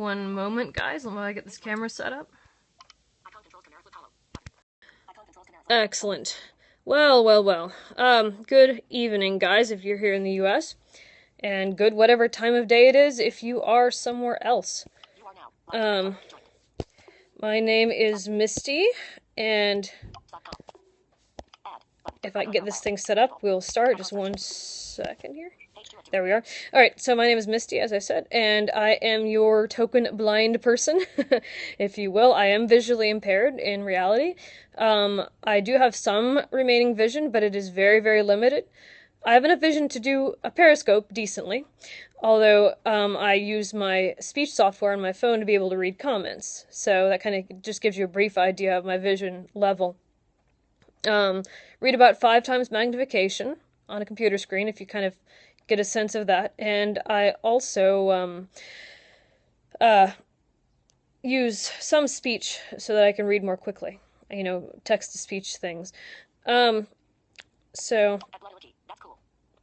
one moment, guys, while I get this camera set up. Excellent. Well. Good evening, guys, if you're here in the US. And good whatever time of day it is if you are somewhere else. My name is Misty, and if I can get this thing set up, we'll start. Just 1 second here. There we are. Alright, so my name is Misty, as I said, and I am your token blind person, if you will. I am visually impaired in reality. I do have some remaining vision, but it is very, very limited. I have enough vision to do a periscope decently, although I use my speech software on my phone to be able to read comments, so that kind of just gives you a brief idea of my vision level. Read about 5 times magnification on a computer screen, if you kind of get a sense of that. And I also use some speech so that I can read more quickly. Text-to-speech things. So,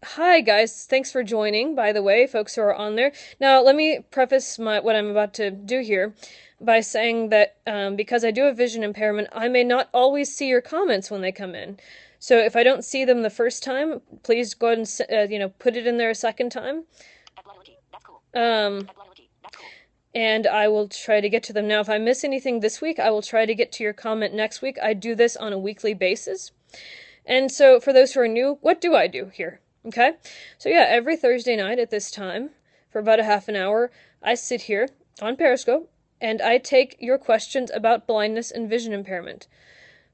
hi guys, thanks for joining, by the way, folks who are on there. Now, let me preface what I'm about to do here by saying that because I do have vision impairment, I may not always see your comments when they come in. So if I don't see them the first time, please go ahead and put it in there a second time. And I will try to get to them. Now, if I miss anything this week, I will try to get to your comment next week. I do this on a weekly basis. And so for those who are new, what do I do here? Okay? So yeah, every Thursday night at this time, for about a half an hour, I sit here on Periscope, and I take your questions about blindness and vision impairment.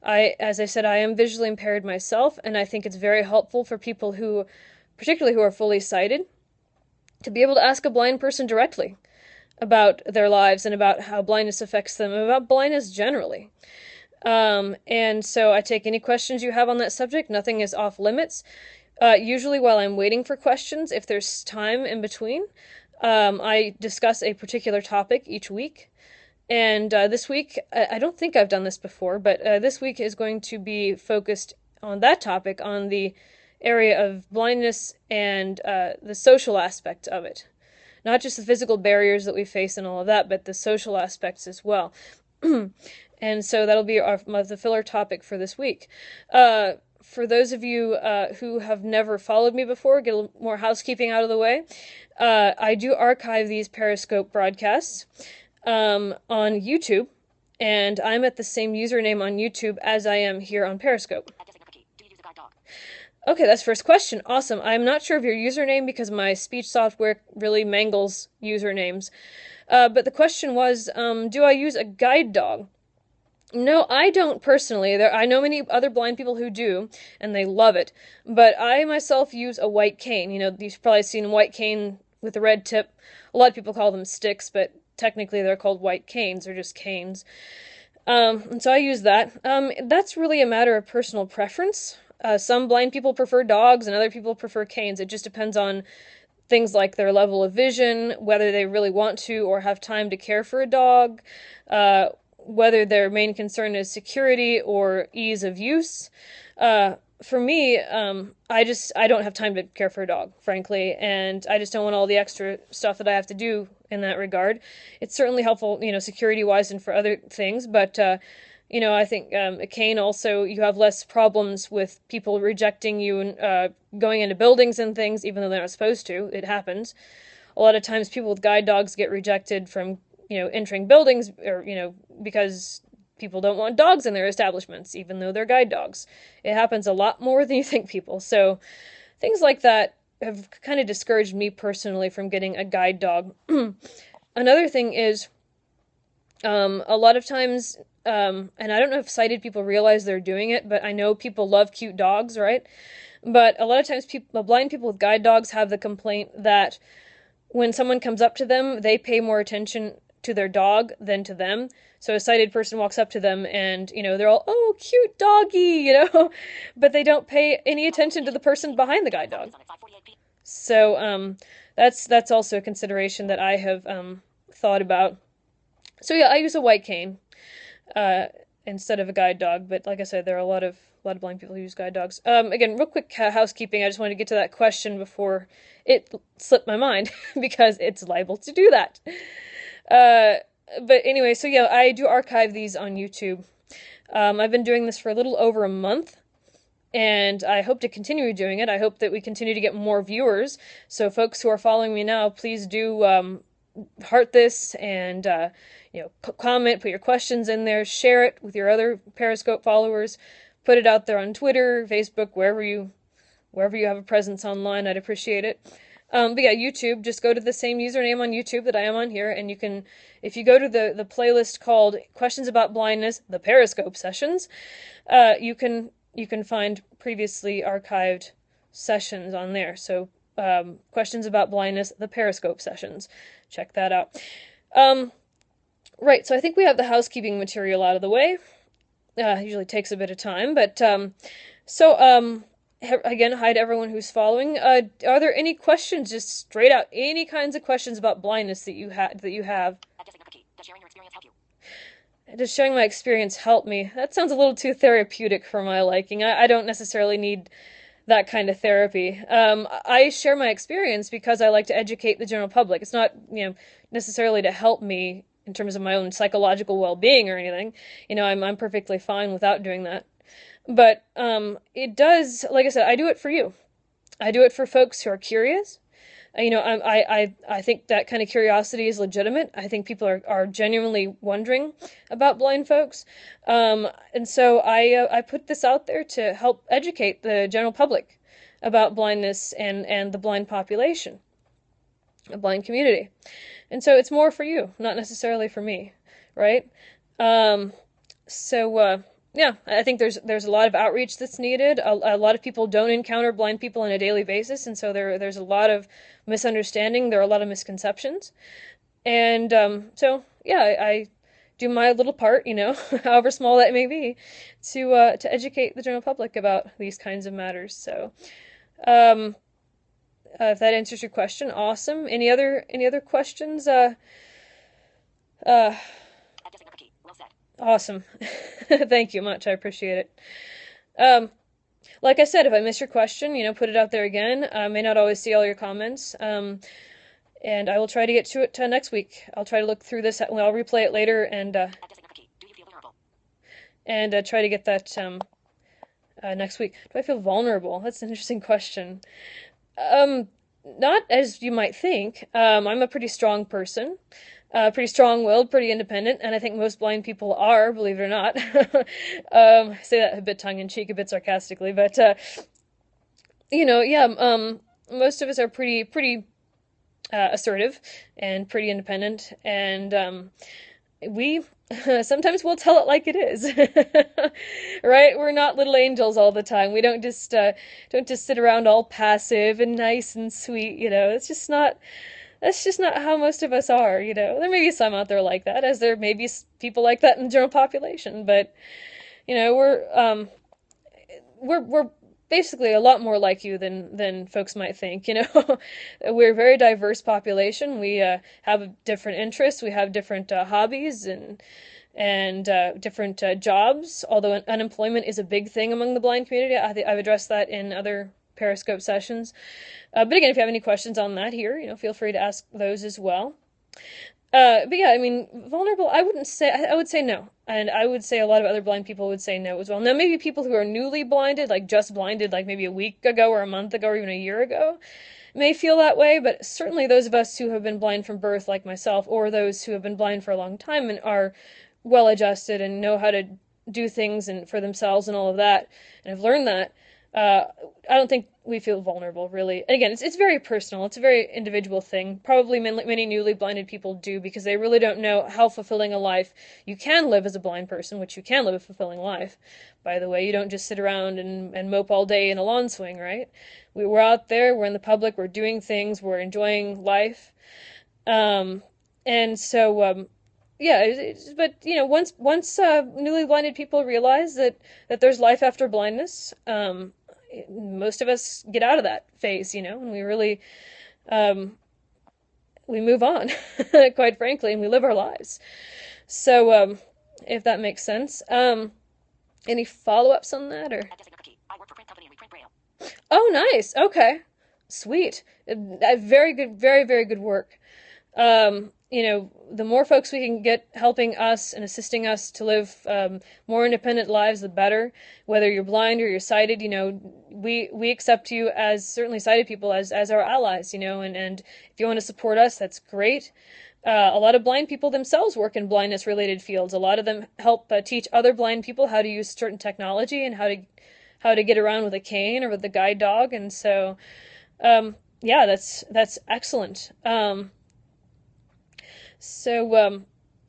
As I said, I am visually impaired myself, and I think it's very helpful for people who, particularly who are fully sighted, to be able to ask a blind person directly about their lives and about how blindness affects them, and about blindness generally. And so I take any questions you have on that subject. Nothing is off limits. Usually while I'm waiting for questions, if there's time in between, I discuss a particular topic each week. And this week, I don't think I've done this before, but this week is going to be focused on that topic, on the area of blindness and the social aspect of it. Not just the physical barriers that we face and all of that, but the social aspects as well. And so that'll be the filler topic for this week. For those of you who have never followed me before, get a little more housekeeping out of the way. I do archive these Periscope broadcasts on YouTube, and I'm at the same username on YouTube as I am here on Periscope. Okay, that's first question. Awesome. I'm not sure of your username because my speech software really mangles usernames. But the question was, do I use a guide dog? No, I don't personally. I know many other blind people who do, and they love it. But I myself use a white cane. You've probably seen a white cane with a red tip. A lot of people call them sticks, but technically they're called white canes. They're just canes. And so I use that. That's really a matter of personal preference. Some blind people prefer dogs and other people prefer canes. It just depends on things like their level of vision, whether they really want to or have time to care for a dog, whether their main concern is security or ease of use. For me, I don't have time to care for a dog, frankly, and I just don't want all the extra stuff that I have to do in that regard. It's certainly helpful, security-wise and for other things, but, I think a cane also, you have less problems with people rejecting you and going into buildings and things, even though they're not supposed to. It happens. A lot of times people with guide dogs get rejected from entering buildings, or, because people don't want dogs in their establishments, even though they're guide dogs. It happens a lot more than you think, people. So things like that have kind of discouraged me personally from getting a guide dog. Another thing is, a lot of times, and I don't know if sighted people realize they're doing it, but I know people love cute dogs, right? But a lot of times blind people with guide dogs have the complaint that when someone comes up to them, they pay more attention to their dog than to them. So a sighted person walks up to them and, they're all, oh, cute doggy, but they don't pay any attention to the person behind the guide dog. So that's also a consideration that I have thought about. So yeah, I use a white cane instead of a guide dog, but like I said, there are a lot of blind people who use guide dogs. Again, real quick housekeeping, I just wanted to get to that question before it slipped my mind, because it's liable to do that. Uh, but anyway, so yeah, I do archive these on YouTube. I've been doing this for a little over a month, and I hope to continue doing it. I hope that we continue to get more viewers. So, folks who are following me now, please do heart this and comment, put your questions in there, share it with your other Periscope followers, put it out there on Twitter, Facebook, wherever you have a presence online. I'd appreciate it. But yeah, YouTube, just go to the same username on YouTube that I am on here, and you can, if you go to the playlist called Questions About Blindness, the Periscope Sessions, you can find previously archived sessions on there. So, Questions About Blindness, the Periscope Sessions. Check that out. Right, so I think we have the housekeeping material out of the way. Usually takes a bit of time, but again, hi to everyone who's following. Are there any questions, just straight out, any kinds of questions about blindness that you have? Does sharing your experience help you? Does sharing my experience help me? That sounds a little too therapeutic for my liking. I don't necessarily need that kind of therapy. I share my experience because I like to educate the general public. It's not, necessarily to help me in terms of my own psychological well-being or anything. I'm perfectly fine without doing that. But it does, like I said, I do it for you. I do it for folks who are curious. I think that kind of curiosity is legitimate. I think people are genuinely wondering about blind folks. And so I put this out there to help educate the general public about blindness and the blind population, the blind community. And so it's more for you, not necessarily for me, right? Yeah, I think there's a lot of outreach that's needed. A lot of people don't encounter blind people on a daily basis, and so there's a lot of misunderstanding. There are a lot of misconceptions, and I do my little part, however small that may be, to educate the general public about these kinds of matters. So, if that answers your question, awesome. Any other questions? Awesome. Thank you much. I appreciate it. Like I said, if I miss your question, put it out there again. I may not always see all your comments. And I will try to get to it next week. I'll try to look through this. I'll replay it later and try to get that next week. Do I feel vulnerable? That's an interesting question. Not as you might think. I'm a pretty strong person. Pretty strong-willed, pretty independent, and I think most blind people are, believe it or not. I say that a bit tongue-in-cheek, a bit sarcastically, but, most of us are pretty assertive and pretty independent, and we sometimes we'll tell it like it is, right? We're not little angels all the time. We don't just sit around all passive and nice and sweet, It's just not. That's just not how most of us are, There may be some out there like that, as there may be people like that in the general population, but, we're basically a lot more like you than folks might think, We're a very diverse population. We have different interests. We have different hobbies and different jobs, although unemployment is a big thing among the blind community. I've addressed that in other Periscope sessions. But again, if you have any questions on that here, feel free to ask those as well. But yeah, vulnerable, I would say no. And I would say a lot of other blind people would say no as well. Now, maybe people who are newly blinded, like just blinded, like maybe a week ago or a month ago or even a year ago, may feel that way, but certainly those of us who have been blind from birth, like myself, or those who have been blind for a long time and are well adjusted and know how to do things and for themselves and all of that, and have learned that, I don't think we feel vulnerable, really. And again, it's very personal. It's a very individual thing. Probably many newly blinded people do because they really don't know how fulfilling a life you can live as a blind person, which you can live a fulfilling life. By the way, you don't just sit around and mope all day in a lawn swing, right? We're out there, we're in the public, we're doing things, we're enjoying life. And so, but once newly blinded people realize that there's life after blindness, most of us get out of that phase, and we really we move on, quite frankly, and we live our lives. So, if that makes sense. Any follow-ups on that, or? Oh, nice. Okay. Sweet. Very good, very, very good work. the more folks we can get helping us and assisting us to live more independent lives, the better. Whether you're blind or you're sighted, we accept you as certainly sighted people as our allies, and if you want to support us, that's great. A lot of blind people themselves work in blindness related fields. A lot of them help teach other blind people how to use certain technology and how to get around with a cane or with a guide dog. And so, yeah, that's excellent. Yeah,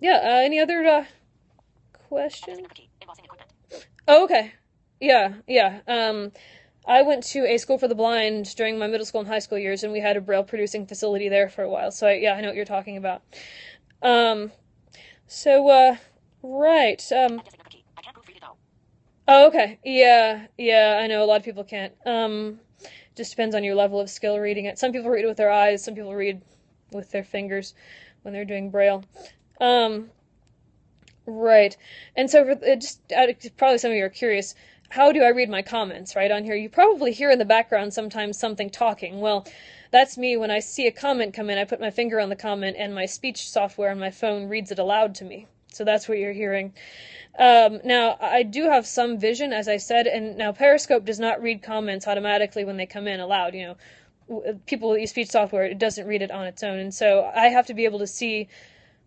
any other questions? Oh, okay. Yeah. I went to a school for the blind during my middle school and high school years, and we had a braille producing facility there for a while. So yeah, I know what you're talking about. Um, right. Oh, okay. Yeah, I know a lot of people can't. Just depends on your level of skill reading it. Some people read it with their eyes, some people read with their fingers when they're doing braille. Um, right. And so probably some of you are curious, how do I read my comments right on here? You probably hear in the background sometimes something talking. Well, that's me. When I see a comment come in, I put my finger on the comment and my speech software on my phone reads it aloud to me. So that's what you're hearing. Now, I do have some vision, as I said, and now Periscope does not read comments automatically when they come in aloud. People use speech software, it doesn't read it on its own, and so I have to be able to see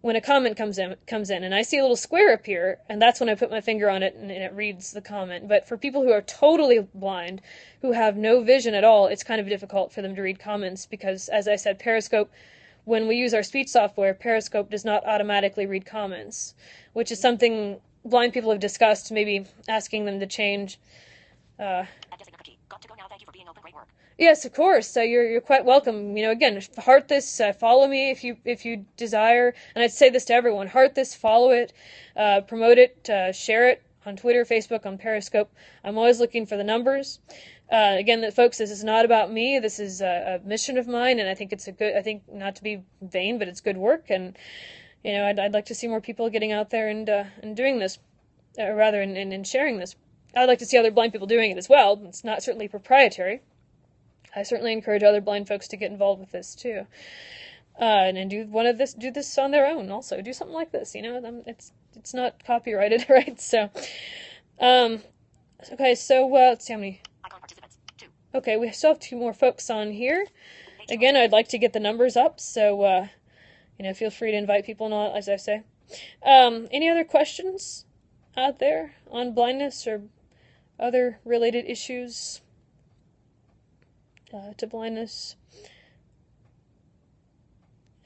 when a comment comes in, and I see a little square appear, and that's when I put my finger on it and it reads the comment. But for people who are totally blind, who have no vision at all, it's kind of difficult for them to read comments because, as I said, Periscope, when we use our speech software, Periscope does not automatically read comments, which is something blind people have discussed, maybe asking them to change. Yes, of course. So you're quite welcome. Again, heart this, follow me if you desire, and I'd say this to everyone: heart this, follow it, promote it, share it on Twitter, Facebook, on Periscope. I'm always looking for the numbers. Again, folks, this is not about me. This is a mission of mine, and I think it's I think not to be vain, but it's good work, and I'd like to see more people getting out there and doing this, or rather, in sharing this. I'd like to see other blind people doing it as well. It's not certainly proprietary. I certainly encourage other blind folks to get involved with this too, and do this on their own. Also, do something like this. It's not copyrighted, right? So, okay. So let's see how many. Okay, we still have 2 more folks on here. Again, I'd like to get the numbers up, so feel free to invite people and all, as I say. Any other questions out there on blindness or other related issues to blindness?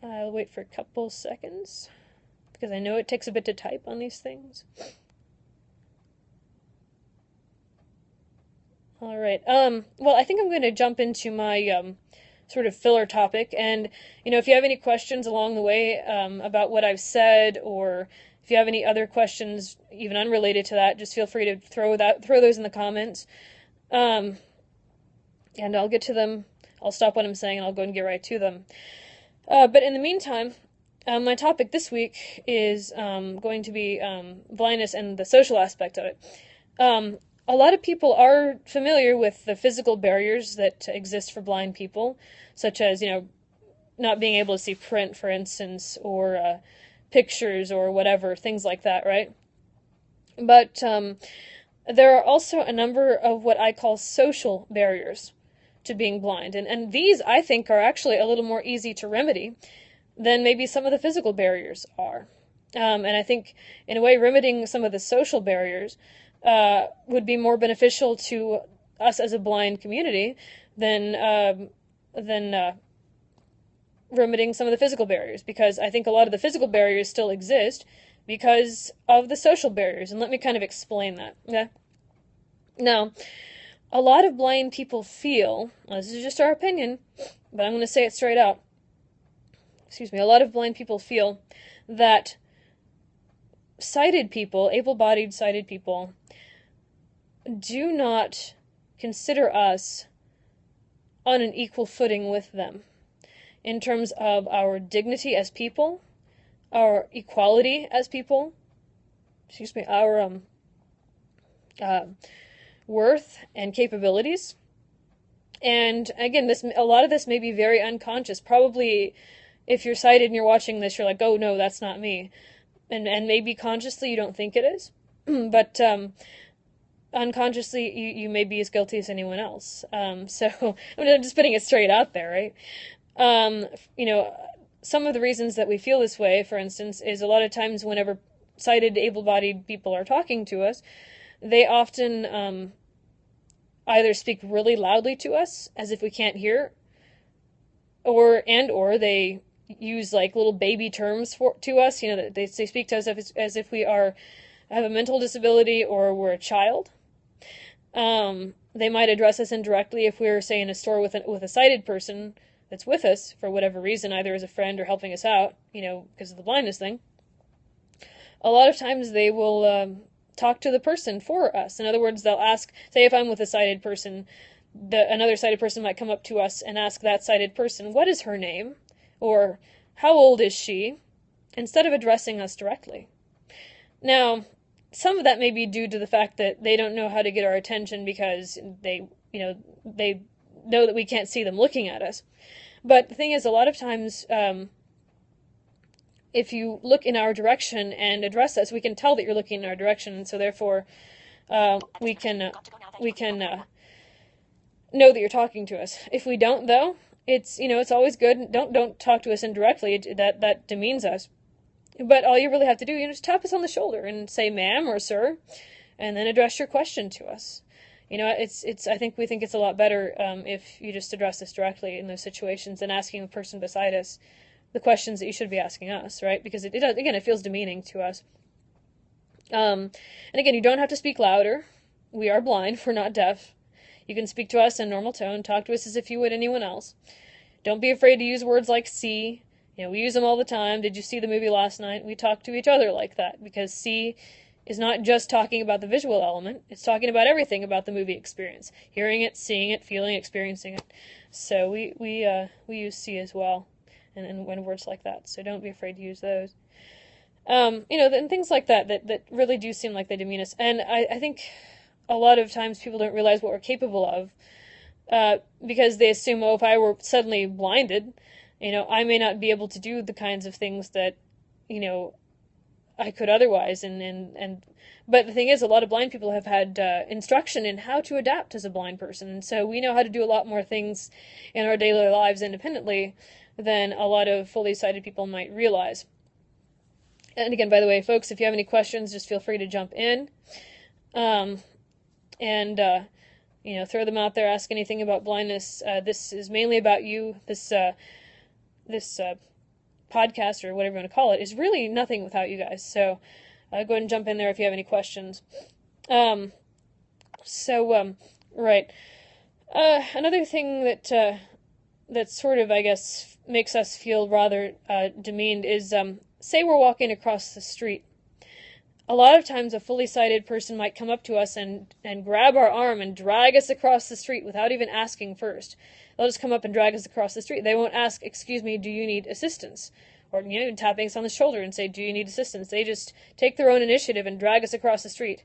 I'll wait for a couple seconds because I know it takes a bit to type on these things. All right. Well, I think I'm going to jump into my sort of filler topic, and if you have any questions along the way about what I've said, or if you have any other questions even unrelated to that, just feel free to throw those in the comments, and I'll get to them. I'll stop what I'm saying and I'll go and get right to them. But in the meantime, my topic this week is going to be blindness and the social aspect of it. A lot of people are familiar with the physical barriers that exist for blind people, such as, not being able to see print, for instance, or pictures or whatever, things like that, right? But there are also a number of what I call social barriers to being blind. And these, I think, are actually a little more easy to remedy than maybe some of the physical barriers are. And I think, in a way, remedying some of the social barriers would be more beneficial to us as a blind community than remedying some of the physical barriers, because I think a lot of the physical barriers still exist because of the social barriers. And let me kind of explain that. Okay? Now, a lot of blind people feel, this is just our opinion, but I'm going to say it straight out. A lot of blind people feel that sighted people, able-bodied sighted people, do not consider us on an equal footing with them in terms of our dignity as people, our equality as people, our worth and capabilities. And again, a lot of this may be very unconscious. Probably if you're sighted and you're watching this, you're like, oh no, that's not me. And maybe consciously you don't think it is, but unconsciously you may be as guilty as anyone else. So I'm just putting it straight out there, right? You know, some of the reasons that we feel this way, for instance, is a lot of times whenever sighted, able-bodied people are talking to us, they often either speak really loudly to us as if we can't hear, or they use like little baby terms to us. You know, they speak to us as if we have a mental disability or we're a child. They might address us indirectly if we're, say, in a store with a sighted person that's with us for whatever reason, either as a friend or helping us out, you know, because of the blindness thing. A lot of times they will talk to the person for us. In other words, they'll ask, say if I'm with a sighted person, another sighted person might come up to us and ask that sighted person, what is her name? Or how old is she? Instead of addressing us directly. Now, some of that may be due to the fact that they don't know how to get our attention because they know that we can't see them looking at us. But the thing is, a lot of times, if you look in our direction and address us, we can tell that you're looking in our direction, and so therefore, we can know that you're talking to us. If we don't, though, it's always good. Don't talk to us indirectly. That demeans us. But all you really have to do, just tap us on the shoulder and say, ma'am or sir, and then address your question to us. I think we think it's a lot better if you just address us directly in those situations than asking the person beside us the questions that you should be asking us, right? Because it feels demeaning to us. And again, you don't have to speak louder. We are blind. We're not deaf. You can speak to us in normal tone. Talk to us as if you would anyone else. Don't be afraid to use words like see. We use them all the time. Did you see the movie last night? We talk to each other like that because see is not just talking about the visual element. It's talking about everything about the movie experience. Hearing it, seeing it, feeling, experiencing it. So we use see as well. And when words like that. So don't be afraid to use those. And things like that really do seem like they demean us. And I think a lot of times people don't realize what we're capable of because they assume, if I were suddenly blinded, I may not be able to do the kinds of things that, I could otherwise. But the thing is, a lot of blind people have had instruction in how to adapt as a blind person. And so we know how to do a lot more things in our daily lives independently than a lot of fully sighted people might realize. And again, by the way, folks, if you have any questions, just feel free to jump in. Throw them out there, ask anything about blindness. This is mainly about you. This podcast, or whatever you want to call it, is really nothing without you guys. So go ahead and jump in there if you have any questions. Right. Another thing that sort of, I guess, makes us feel rather demeaned is, say we're walking across the street. A lot of times a fully sighted person might come up to us and grab our arm and drag us across the street without even asking first. They'll just come up and drag us across the street. They won't ask, excuse me, do you need assistance? Or, even tapping us on the shoulder and say, do you need assistance? They just take their own initiative and drag us across the street.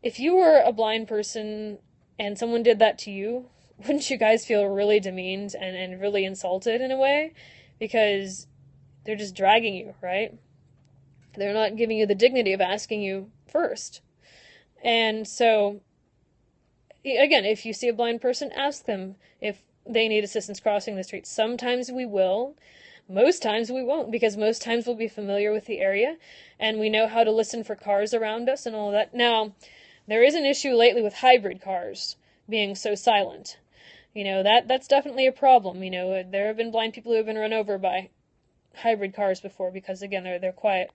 If you were a blind person and someone did that to you, wouldn't you guys feel really demeaned and really insulted in a way? Because they're just dragging you, right? They're not giving you the dignity of asking you first. And so, again, if you see a blind person, ask them if they need assistance crossing the street. Sometimes we will. Most times we won't, because most times we'll be familiar with the area and we know how to listen for cars around us and all that. Now, there is an issue lately with hybrid cars being so silent. That's definitely a problem. There have been blind people who have been run over by hybrid cars before because, again, they're quiet.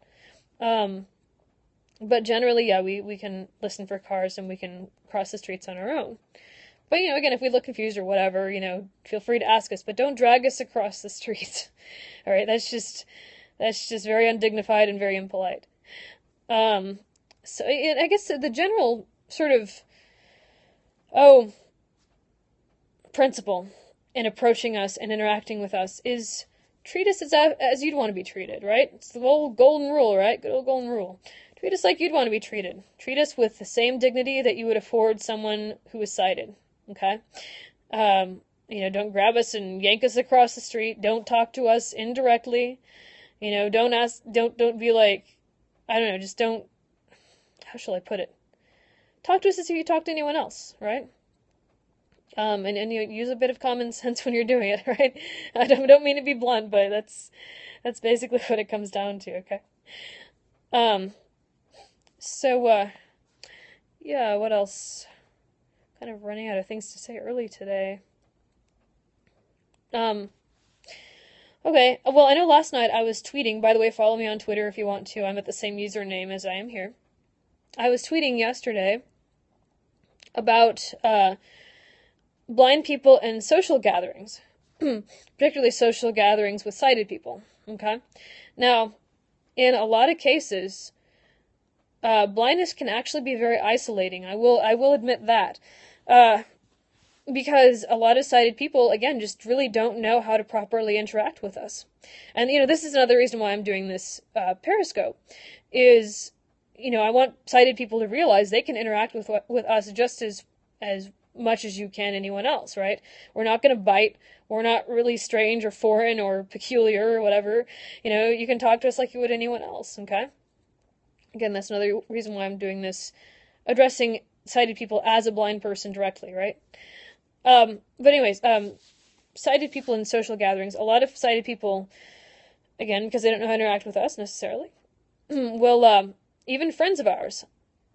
But generally, yeah, we can listen for cars and we can cross the streets on our own. But, again, if we look confused or whatever, feel free to ask us, but don't drag us across the street. All right, that's just very undignified and very impolite. So I guess the general sort of, principle in approaching us and interacting with us is treat us as you'd want to be treated, right? It's the old golden rule, right? Good old golden rule. Treat us like you'd want to be treated. Treat us with the same dignity that you would afford someone who is sighted, okay? Don't grab us and yank us across the street. Don't talk to us indirectly. Don't be like, I don't know, just don't, how shall I put it? Talk to us as if you talk to anyone else, right? And you use a bit of common sense when you're doing it, right? I don't mean to be blunt, but that's basically what it comes down to, okay? Um, so, yeah, what else? Kind of running out of things to say early today. Okay, well, I know last night I was tweeting, by the way, follow me on Twitter if you want to, I'm at the same username as I am here. I was tweeting yesterday about, blind people and social gatherings, particularly social gatherings with sighted people, okay? Now, in a lot of cases, blindness can actually be very isolating. I will admit that. Because a lot of sighted people, again, just really don't know how to properly interact with us. And, this is another reason why I'm doing this Periscope, is, I want sighted people to realize they can interact with us just as much as you can anyone else, right? We're not going to bite. We're not really strange or foreign or peculiar or whatever. You can talk to us like you would anyone else, okay? Again, that's another reason why I'm doing this, addressing sighted people as a blind person directly, right? But anyways, sighted people in social gatherings, a lot of sighted people, again, because they don't know how to interact with us necessarily, will, even friends of ours,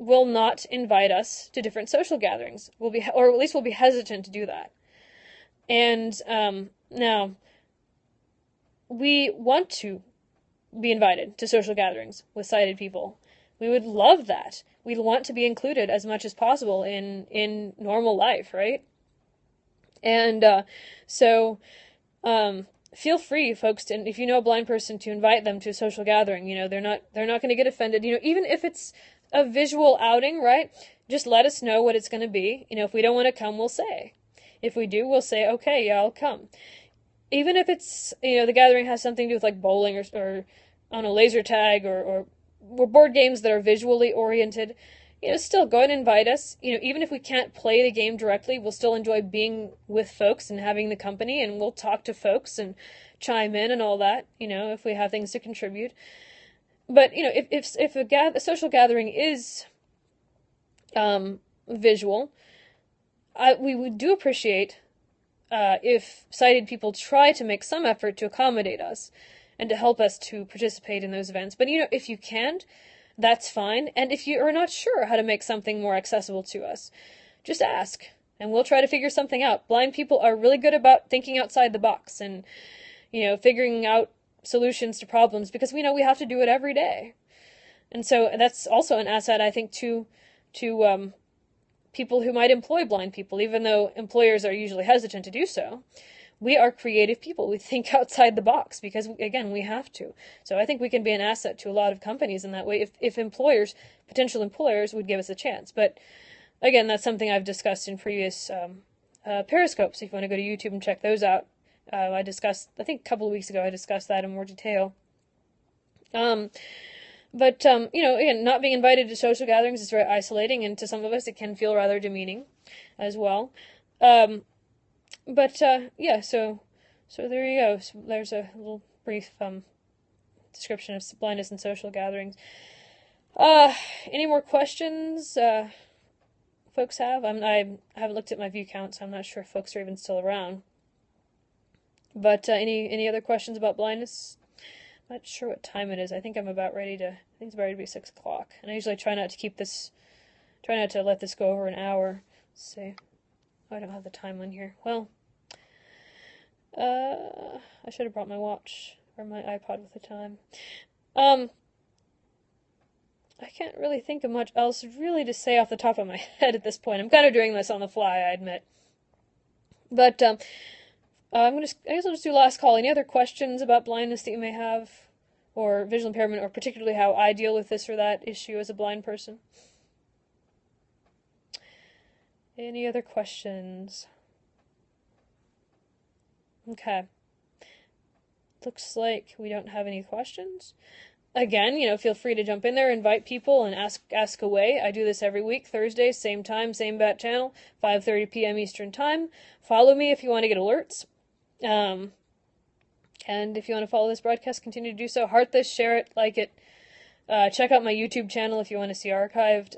will not invite us to different social gatherings. Or at least we'll be hesitant to do that. And, now, we want to be invited to social gatherings with sighted people. We would love that. We'd want to be included as much as possible in normal life, right? And so feel free, folks, if you know a blind person, to invite them to a social gathering. They're not going to get offended. Even if it's a visual outing, right? Just let us know what it's going to be. If we don't want to come, we'll say. If we do, we'll say, okay, yeah, I'll come. Even if it's, the gathering has something to do with like bowling or on a laser tag or board games that are visually oriented, still go ahead and invite us. Even if we can't play the game directly, we'll still enjoy being with folks and having the company, and we'll talk to folks and chime in and all that, if we have things to contribute. But, if a social gathering is visual, we do appreciate if sighted people try to make some effort to accommodate us and to help us to participate in those events. But, if you can't, that's fine. And if you are not sure how to make something more accessible to us, just ask, and we'll try to figure something out. Blind people are really good about thinking outside the box and, figuring out solutions to problems, because we know we have to do it every day. And so that's also an asset, I think, to people who might employ blind people, even though employers are usually hesitant to do so. We are creative people. We think outside the box because, again, we have to. So I think we can be an asset to a lot of companies in that way if potential employers would give us a chance. But again, that's something I've discussed in previous Periscopes. If you want to go to YouTube and check those out, I think a couple of weeks ago, I discussed that in more detail. But, again, not being invited to social gatherings is very isolating, and to some of us it can feel rather demeaning as well. But, yeah, so there you go. So there's a little brief description of blindness and social gatherings. Any more questions folks have? I haven't looked at my view count, so I'm not sure if folks are even still around. But any other questions about blindness? I'm not sure what time it is. I think it's about ready to be 6 o'clock. And I usually try not to let this go over an hour. Let's see. Oh, I don't have the time on here. Well, I should have brought my watch or my iPod with the time. I can't really think of much else really to say off the top of my head at this point. I'm kind of doing this on the fly, I admit. But I guess I'll just do last call. Any other questions about blindness that you may have, or visual impairment, or particularly how I deal with this or that issue as a blind person? Any other questions? Okay. Looks like we don't have any questions. again, feel free to jump in there, invite people, and ask away. I do this every week, Thursdays, same time, same bat channel, 5:30 p.m. Eastern Time. Follow me if you want to get alerts. And if you want to follow this broadcast, continue to do so. Heart this, share it, like it. Check out my YouTube channel if you want to see archived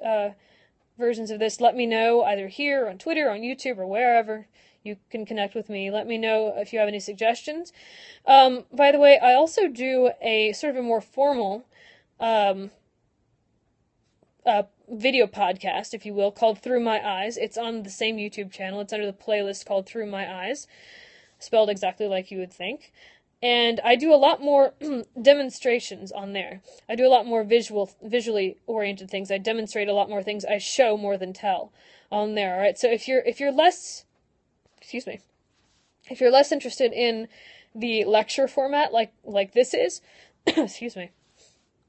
versions of this. Let me know either here, on Twitter, on YouTube, or wherever you can connect with me. Let me know if you have any suggestions. By the way, I also do a sort of a more formal video podcast, if you will, called Through My Eyes. It's on the same YouTube channel. It's under the playlist called Through My Eyes, spelled exactly like you would think. And I do a lot more demonstrations on there. I do a lot more visually oriented things. I demonstrate a lot more things. I show more than tell on there. All right. So if you're less interested in the lecture format like this is, excuse me,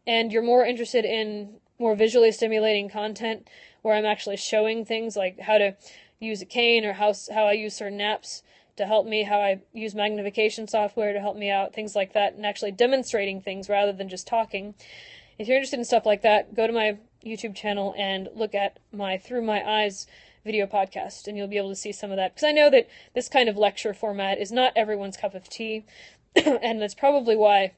and you're more interested in more visually stimulating content where I'm actually showing things like how to use a cane or how I use certain apps to help me, how I use magnification software to help me out, things like that, and actually demonstrating things rather than just talking. If you're interested in stuff like that, go to my YouTube channel and look at my Through My Eyes video podcast, and you'll be able to see some of that. Because I know that this kind of lecture format is not everyone's cup of tea, and that's probably why,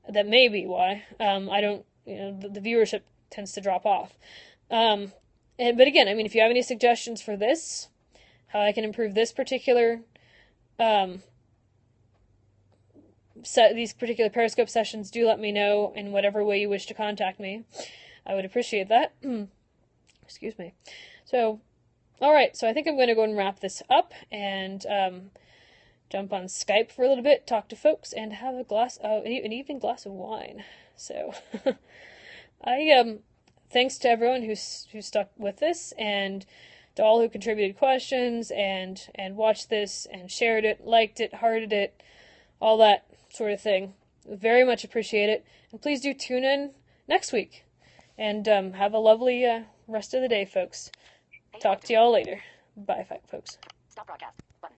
that may be why, I don't, the viewership tends to drop off. But again, I mean, if you have any suggestions for this, how I can improve this particular these particular Periscope sessions, do let me know in whatever way you wish to contact me. I would appreciate that. Excuse me. So, alright, so I think I'm going to go and wrap this up and jump on Skype for a little bit, talk to folks, and have an evening glass of wine. So, thanks to everyone who stuck with this, and to all who contributed questions and watched this and shared it, liked it, hearted it, all that sort of thing. Very much appreciate it. And please do tune in next week. And have a lovely rest of the day, folks. Talk to y'all later. Bye, folks. Stop broadcast.